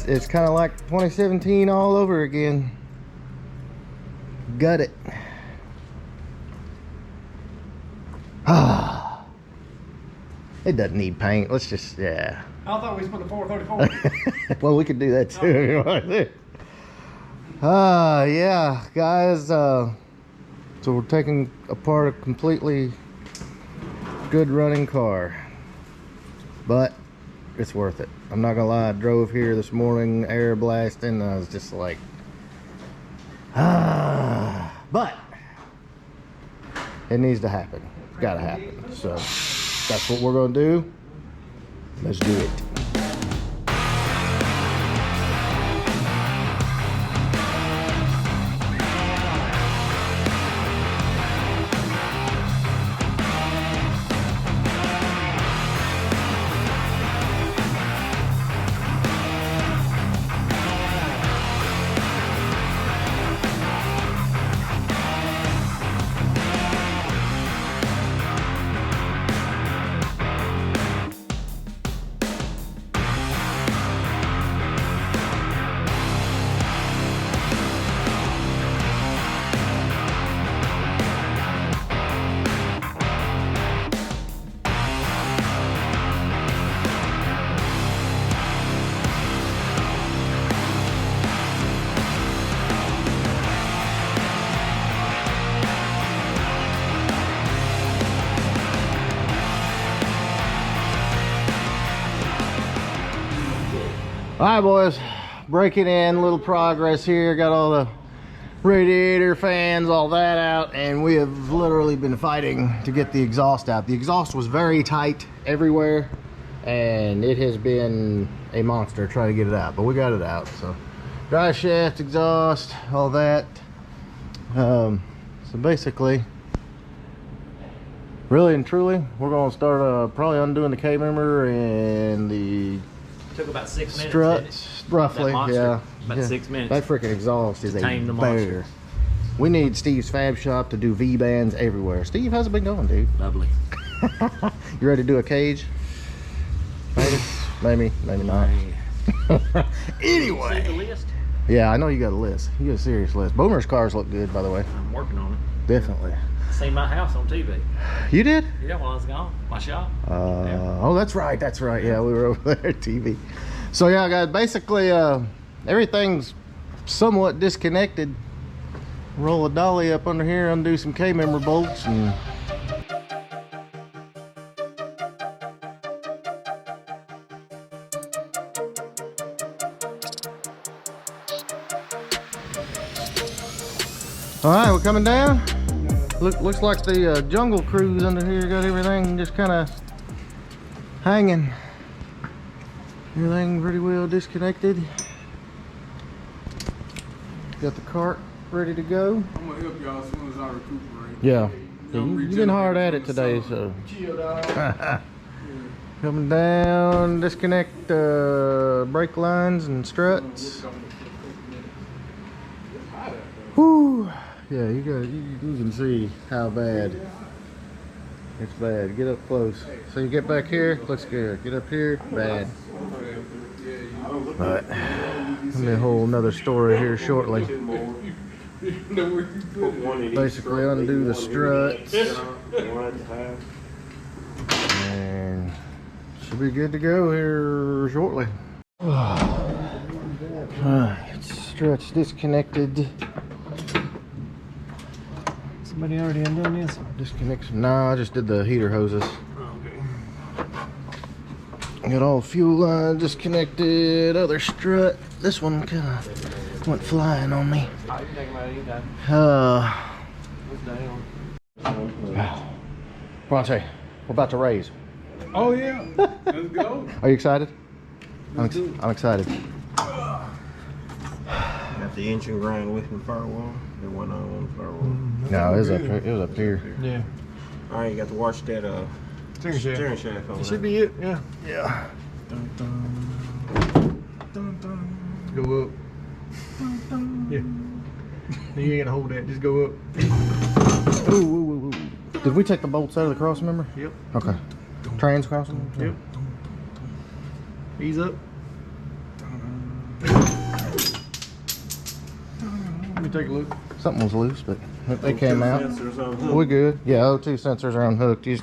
It's kind of like 2017 all over again. Got it. Ah, it doesn't need paint. Let's just, yeah. I thought we spent the 434. Well, we could do that too. If you want to. Yeah, guys. So we're taking apart a completely good running car, but it's worth it. I'm not gonna lie, I drove here this morning, air blasting, and I was just like, but it needs to happen. It's gotta happen. So that's what we're gonna do. Let's do it. All right, boys, breaking in, little progress here. Got all the radiator fans, all that out, and we have literally been fighting to get the exhaust out. The exhaust was very tight everywhere, and it has been a monster trying to get it out, but we got it out. So drive shaft, exhaust, all that. So basically, really and truly, we're going to start probably undoing the K-member and the took about 6 minutes. struts, roughly, yeah. About 6 minutes. That freaking exhaust is a Tame the bear. monster. We need Steve's Fab Shop to do V-bands everywhere. Steve, how's it been going, dude? Lovely. You ready to do a cage? Maybe not. Anyway. See the list? Yeah, I know you got a list. You got a serious list. Boomer's cars look good, by the way. I'm working on it. Definitely. Seen my house on TV. You did? Yeah, while I was gone. My shop. Yeah. Oh, that's right. Yeah, we were over there, TV. So yeah, guys, basically everything's somewhat disconnected. Roll a dolly up under here, undo some K-member bolts, and all right, we're coming down. Looks like the jungle cruise under here got everything just kind of hanging. Everything pretty well disconnected. Got the cart ready to go. I'm gonna help y'all as soon as I recuperate. Yeah. You've been hard at it today, so. Coming down, disconnect brake lines and struts. Whew. Yeah, you can see how bad it's bad. Get up close. So you get back here, looks good. Get up here, bad. But there'll be a whole nother story here shortly. Basically undo the struts and should be good to go here shortly. Struts disconnected. Somebody already undone this? Disconnect some. No, I just did the heater hoses. Okay. Got all fuel line disconnected, other strut. This one kind of went flying on me. Oh, you think about it, you know. It's down. Bronte, we're about to raise. Oh yeah, let's go. Are you excited? I'm excited. Got the engine grind away from the firewall. It went on the firewall. No, it was up here. Yeah. All right, you got to watch that steering shaft on It should be it, yeah. Yeah. Dun, dun, dun, dun. Go up. Yeah. You ain't gotta hold that, just go up. Ooh, ooh, ooh, ooh. Did we take the bolts out of the cross member? Yep. Okay. Trans crossing? Yep. Ease up. Let me take a look. Something was loose, but they came out. Sensors on hook. We're good. Yeah, O2 sensors are unhooked. It's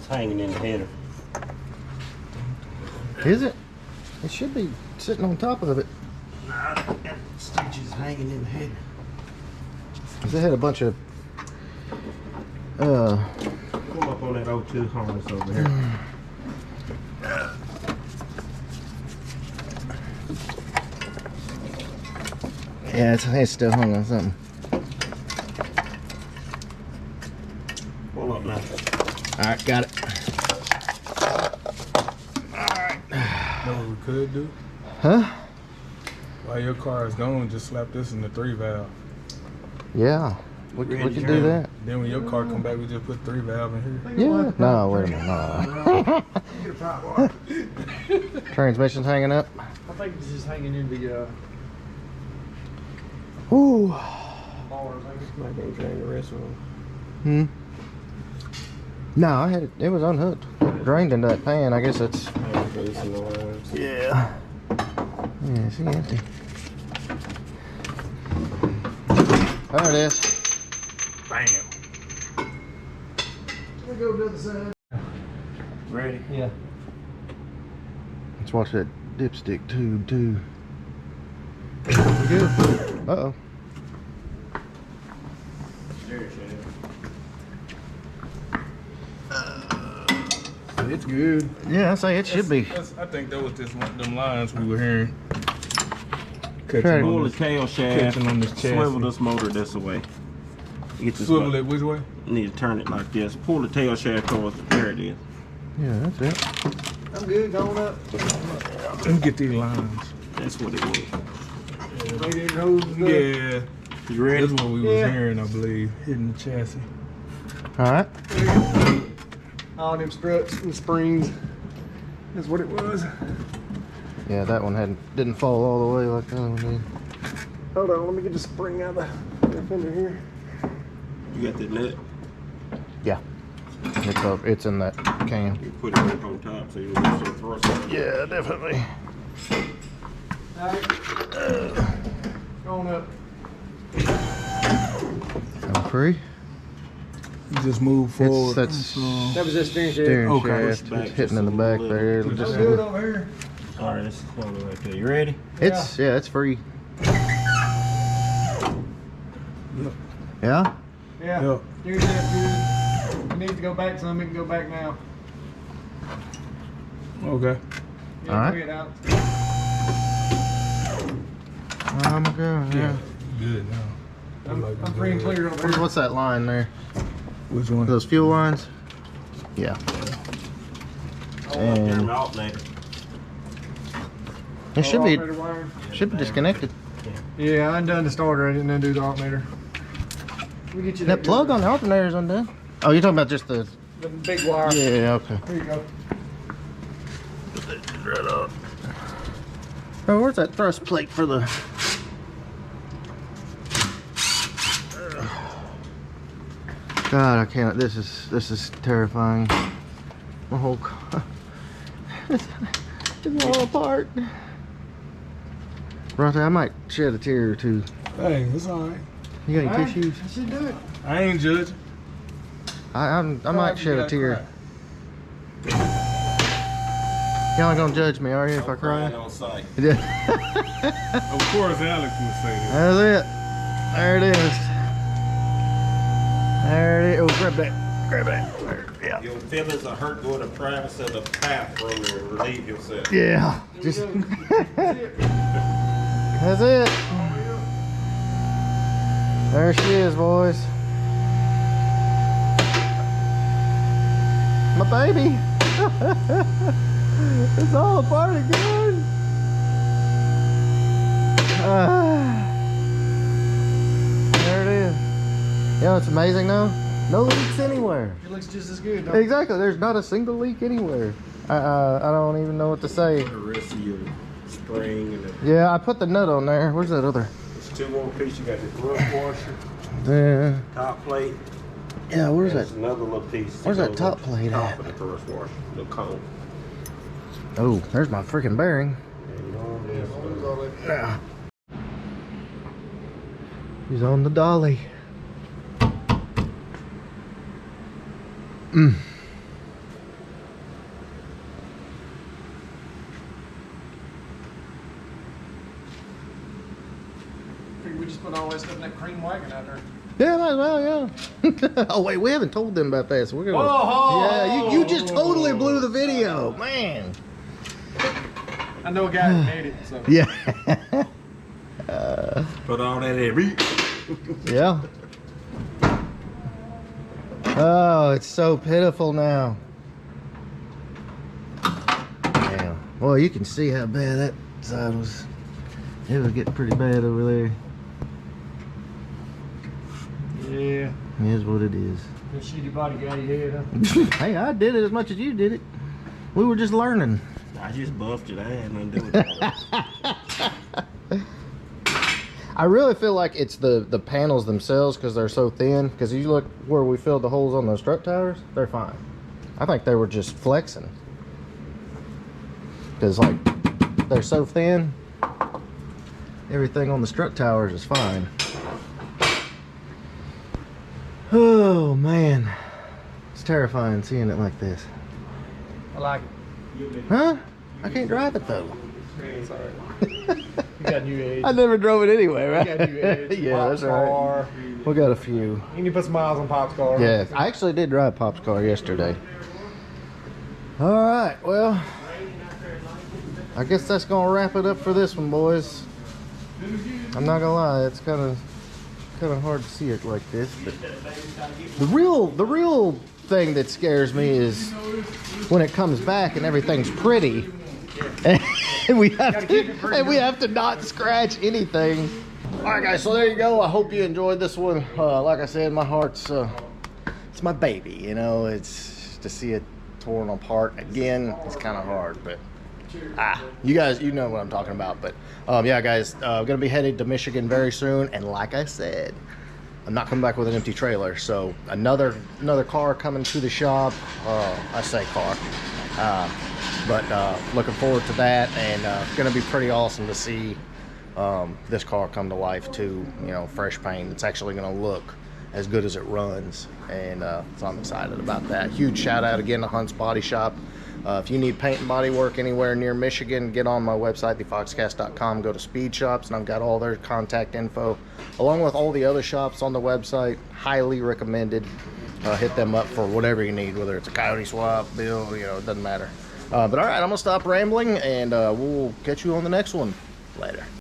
hanging in the header. Is it? It should be sitting on top of it. Stitches hanging in the header. Cause they had a bunch of Come up on that O2 harness over here. yeah, it's still hung on something. Pull up now. Alright, got it. Know what we could do? Huh? While your car is gone, just slap this in the 3 valve. Yeah. We could do that. Then when your car come back, we just put 3 valve in here. Yeah. No, wait a minute. No. Transmission's hanging up. I think it's just hanging in the Ooh. bars. Might go drain the rest of them. No, I had it. It was unhooked. Drained into that pan. I guess it's. Yeah. Yeah, see, empty. There it is. Bam. We'll go to the other side. Ready? Yeah. Let's watch that dipstick tube too. We good? Uh-oh. Steering shaft. It's good. Yeah, I say it should be. I think that was just one of them lines we were hearing. Try to Pull the tail shaft, catching on this chassis. swivel this motor this way. Get this Swivel motor. it which way? You need to turn it like this. Pull the tail shaft towards there it is. Yeah, that's it. I'm good, going up. Let me get these lines. That's what it was. Radiator hose is good. Yeah. You ready? That's what we was hearing, I believe. Hitting the chassis. All right. All them struts and springs. That's what it was. Yeah, that one didn't fall all the way like that one did. Hold on, let me get the spring out of the fender here. You got that nut? Yeah. It's in that can. You put it up on top so you don't get so thrust. Yeah, definitely. Alright. Going up. I'm free. You just move forward. That's That was that steering shaft. steering Okay. shaft. It's hitting in the back there. It'll I'm just, good over here. All right, this is one right there. You ready? it's it's free. Yeah. Yeah. Yep. Steering shaft good. It needs to go back some, it can go back now. Okay. Yeah, All right. clear it out. I'm good. Yeah. Good now. I'm free and clear over here. What's that line there? Which one? Those fuel lines? Yeah. Turn And the alternator. it should be Alternator wire. disconnected. Yeah, I undone the starter. I didn't undo the alternator. We get you That plug on the alternator is undone. Oh, you're talking about just the. the big wire. Yeah. Okay. Here you go. Right up. Oh, where's that thrust plate for the? God, I can't. This is terrifying. My whole car. It's all apart. Bronte, I might shed a tear or two. Hey, it's all right. You got any Alright, tissues? I should do it. I ain't judging. I might shed a tear. Y'all ain't gonna judge me, are you, if I cry? On site. Yeah. Of course, Alex would say that. That's it. There it is. There it is. Oh, grab that. Grab that. There. Yeah. Your feelings are hurt, go to privacy of the bathroom and relieve yourself. Yeah. Just that's it. There she is, boys. My baby. It's all a part of good. There it is. You know, it's amazing though. No leaks anywhere. It looks just as good. Exactly. There's not a single leak anywhere. I don't even know what to say. The rest of your spring and the, Yeah, I put the nut on there. Where's that other? it's 2 more pieces. You got the thrust washer, Yeah. top plate. Yeah, where's There's that? another little piece. Where's that top plate top at? of the thrust washer, the cone. Oh, there's my freaking bearing. And on this one. Yeah. He's on the dolly. We just put all that stuff in that cream wagon out there. Yeah, might as well, yeah. Oh wait, we haven't told them about that, so we're gonna. Oh, yeah, you just totally blew the video, man. I know a guy who made it, so. Yeah. Put all that in. Yeah. Oh, it's so pitiful now. Yeah. Well, you can see how bad that side was. It was getting pretty bad over there. Yeah. It is what it is. That shitty body got your head, huh? Hey, I did it as much as you did it. We were just learning. I just buffed it. I had nothing to do with that. I really feel like it's the panels themselves because they're so thin. Because you look where we filled the holes on those strut towers, they're fine. I think they were just flexing. Because like they're so thin, everything on the strut towers is fine. Oh man, it's terrifying seeing it like this. I like it. Huh? I can't drive it though. It's all right. You got a new age. I never drove it anyway, right? You got a new age. Yeah, that's Pop's right. car. We got a few. You need to put some miles on Pop's car. Yeah, I actually did drive Pop's car yesterday. All right, well, I guess that's gonna wrap it up for this one, boys. I'm not gonna lie, it's kind of hard to see it like this, but the real thing that scares me is when it comes back and everything's pretty, and we have to not scratch anything. All right, guys, so there you go. I hope you enjoyed this one. Like I said, my heart's it's my baby, you know. It's to see it torn apart again. It's kind of hard, but you guys, you know what I'm talking about. But yeah, guys, gonna be headed to Michigan very soon, and like I said, I'm not coming back with an empty trailer. So another car coming to the shop. I say car, but looking forward to that, and gonna be pretty awesome to see this car come to life too. You know, fresh paint. It's actually gonna look as good as it runs, and so I'm excited about that. Huge shout out again to Hunt's Body Shop. If you need paint and body work anywhere near Michigan, get on my website, thefoxcast.com, go to Speed Shops, and I've got all their contact info, along with all the other shops on the website. Highly recommended. Hit them up for whatever you need, whether it's a coyote swap, bill, you know, it doesn't matter. But all right, I'm gonna stop rambling, and we'll catch you on the next one. Later.